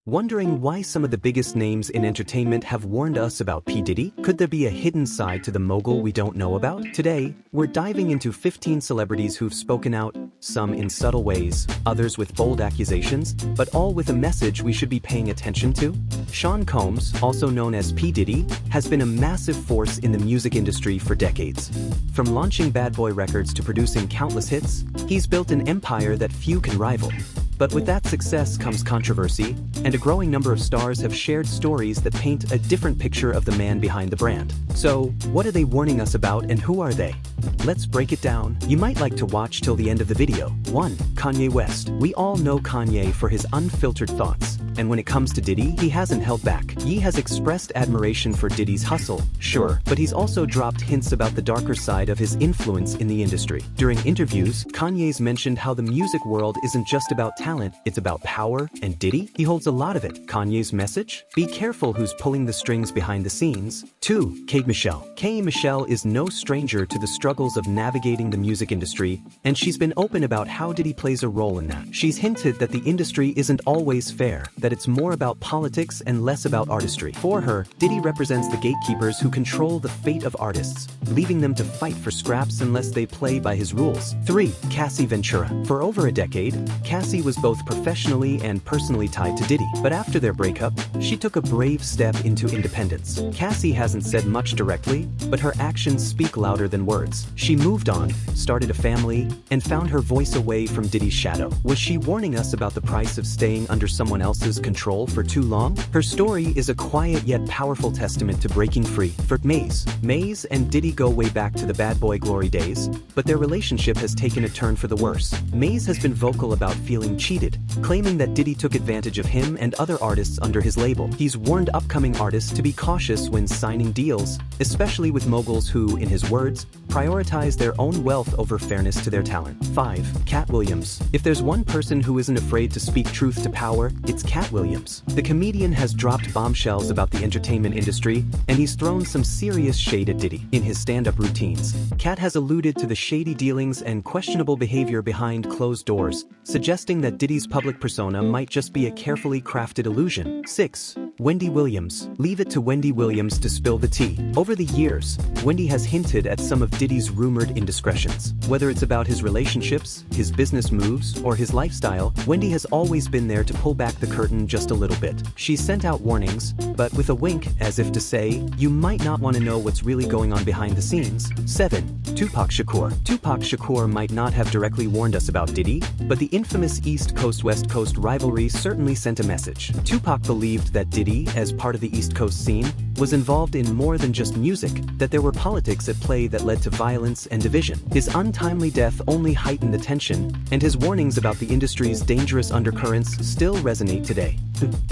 Wondering why some of the biggest names in entertainment have warned us about P Diddy? Could there be a hidden side to the mogul we don't know about? Today, we're diving into 15 celebrities who've spoken out, some in subtle ways, others with bold accusations, but all with a message we should be paying attention to. Sean Combs, also known as P Diddy, has been a massive force in the music industry for decades. From launching Bad Boy Records to producing countless hits, he's built an empire that few can rival. But with that success comes controversy, and a growing number of stars have shared stories that paint a different picture of the man behind the brand. So, what are they warning us about and who are they? Let's break it down. You might like to watch till the end of the video. 1. Kanye West. We all know Kanye for his unfiltered thoughts. And when it comes to Diddy, he hasn't held back. He has expressed admiration for Diddy's hustle, sure, but he's also dropped hints about the darker side of his influence in the industry. During interviews, Kanye's mentioned how the music world isn't just about talent, it's about power, and Diddy? He holds a lot of it. Kanye's message? Be careful who's pulling the strings behind the scenes. 2. K Michelle. K Michelle is no stranger to the struggles of navigating the music industry, and she's been open about how Diddy plays a role in that. She's hinted that the industry isn't always fair, that it's more about politics and less about artistry. For her, Diddy represents the gatekeepers who control the fate of artists, leaving them to fight for scraps unless they play by his rules. 3. Cassie Ventura. For over a decade, Cassie was both professionally and personally tied to Diddy, but after their breakup, she took a brave step into independence. Cassie hasn't said much directly, but her actions speak louder than words. She moved on, started a family, and found her voice away from Diddy's shadow. Was she warning us about the price of staying under someone else's control for too long? Her story is a quiet yet powerful testament to breaking free. For Maze and Diddy go way back to the Bad Boy glory days, but their relationship has taken a turn for the worse. Maze has been vocal about feeling cheated, claiming that Diddy took advantage of him and other artists under his label. He's warned upcoming artists to be cautious when signing deals, especially with moguls who, in his words, prioritize their own wealth over fairness to their talent. 5. Cat Williams. If there's one person who isn't afraid to speak truth to power, it's Cat Williams. The comedian has dropped bombshells about the entertainment industry, and he's thrown some serious shade at Diddy. In his stand-up routines, Cat has alluded to the shady dealings and questionable behavior behind closed doors, suggesting that Diddy's public persona might just be a carefully crafted illusion. 6. Wendy Williams. Leave it to Wendy Williams to spill the tea. Over the years, Wendy has hinted at some of Diddy's rumored indiscretions. Whether it's about his relationships, his business moves, or his lifestyle, Wendy has always been there to pull back the curtain just a little bit. She's sent out warnings, but with a wink as if to say, you might not want to know what's really going on behind the scenes. 7. Tupac Shakur. Tupac Shakur might not have directly warned us about Diddy, but the infamous East Coast-West Coast rivalry certainly sent a message. Tupac believed that Diddy, as part of the East Coast scene, was involved in more than just music, that there were politics at play that led to violence and division. His untimely death only heightened the tension, and his warnings about the industry's dangerous undercurrents still resonate today.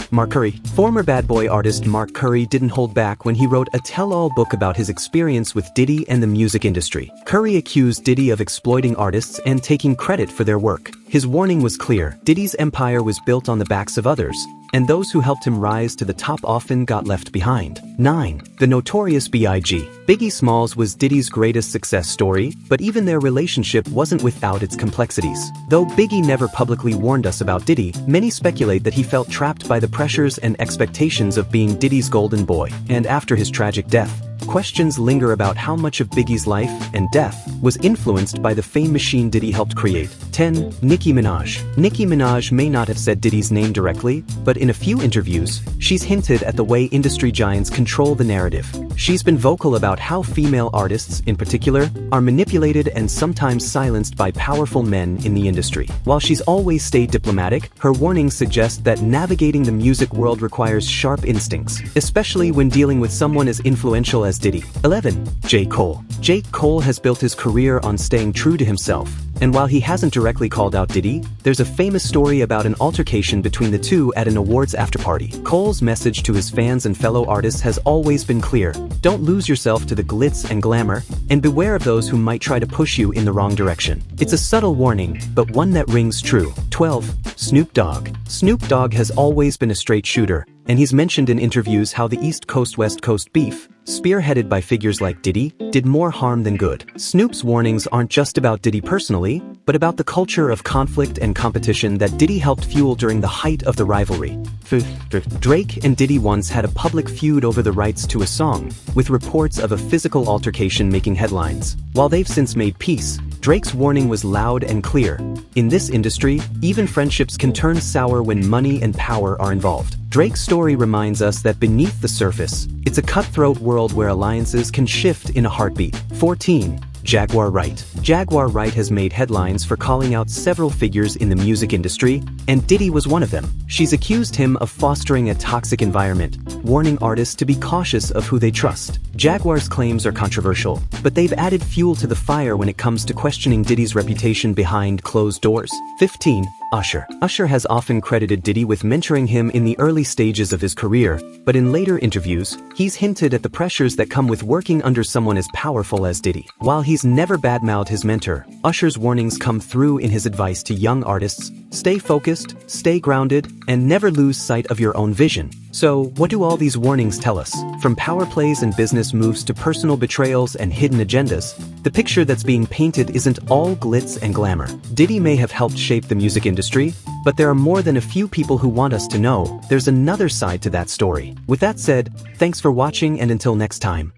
Mark Curry. Former Bad Boy artist Mark Curry didn't hold back when he wrote a tell-all book about his experience with Diddy and the music industry. Curry accused Diddy of exploiting artists and taking credit for their work. His warning was clear: Diddy's empire was built on the backs of others, and those who helped him rise to the top often got left behind. 9. The Notorious B.I.G. Biggie Smalls was Diddy's greatest success story, but even their relationship wasn't without its complexities. Though Biggie never publicly warned us about Diddy, many speculate that he felt trapped by the pressures and expectations of being Diddy's golden boy. And after his tragic death, questions linger about how much of Biggie's life and death was influenced by the fame machine Diddy helped create. 10. Nicki Minaj. Nicki Minaj may not have said Diddy's name directly, but in a few interviews, she's hinted at the way industry giants control the narrative. She's been vocal about how female artists, in particular, are manipulated and sometimes silenced by powerful men in the industry. While she's always stayed diplomatic, her warnings suggest that navigating the music world requires sharp instincts, especially when dealing with someone as influential as Diddy. 11. J. Cole. J. Cole has built his career on staying true to himself, and while he hasn't directly called out Diddy, there's a famous story about an altercation between the two at an awards afterparty. Cole's message to his fans and fellow artists has always been clear: don't lose yourself to the glitz and glamour, and beware of those who might try to push you in the wrong direction. It's a subtle warning, but one that rings true. 12. Snoop Dogg. Snoop Dogg has always been a straight shooter, and he's mentioned in interviews how the East Coast-West Coast beef, spearheaded by figures like Diddy, did more harm than good. Snoop's warnings aren't just about Diddy personally, but but about the culture of conflict and competition that Diddy helped fuel during the height of the rivalry. Drake and Diddy once had a public feud over the rights to a song, with reports of a physical altercation making headlines. While they've since made peace, Drake's warning was loud and clear. In this industry, even friendships can turn sour when money and power are involved. Drake's story reminds us that beneath the surface, it's a cutthroat world where alliances can shift in a heartbeat. 14. Jaguar Wright. Jaguar Wright has made headlines for calling out several figures in the music industry, and Diddy was one of them. She's accused him of fostering a toxic environment, warning artists to be cautious of who they trust. Jaguar's claims are controversial, but they've added fuel to the fire when it comes to questioning Diddy's reputation behind closed doors. 15. Usher. Usher has often credited Diddy with mentoring him in the early stages of his career, but in later interviews, he's hinted at the pressures that come with working under someone as powerful as Diddy. While he's never badmouthed his mentor, Usher's warnings come through in his advice to young artists: stay focused, stay grounded, and never lose sight of your own vision. So, what do all these warnings tell us? From power plays and business moves to personal betrayals and hidden agendas, the picture that's being painted isn't all glitz and glamour. Diddy may have helped shape the music industry, but there are more than a few people who want us to know there's another side to that story. With that said, thanks for watching, and until next time.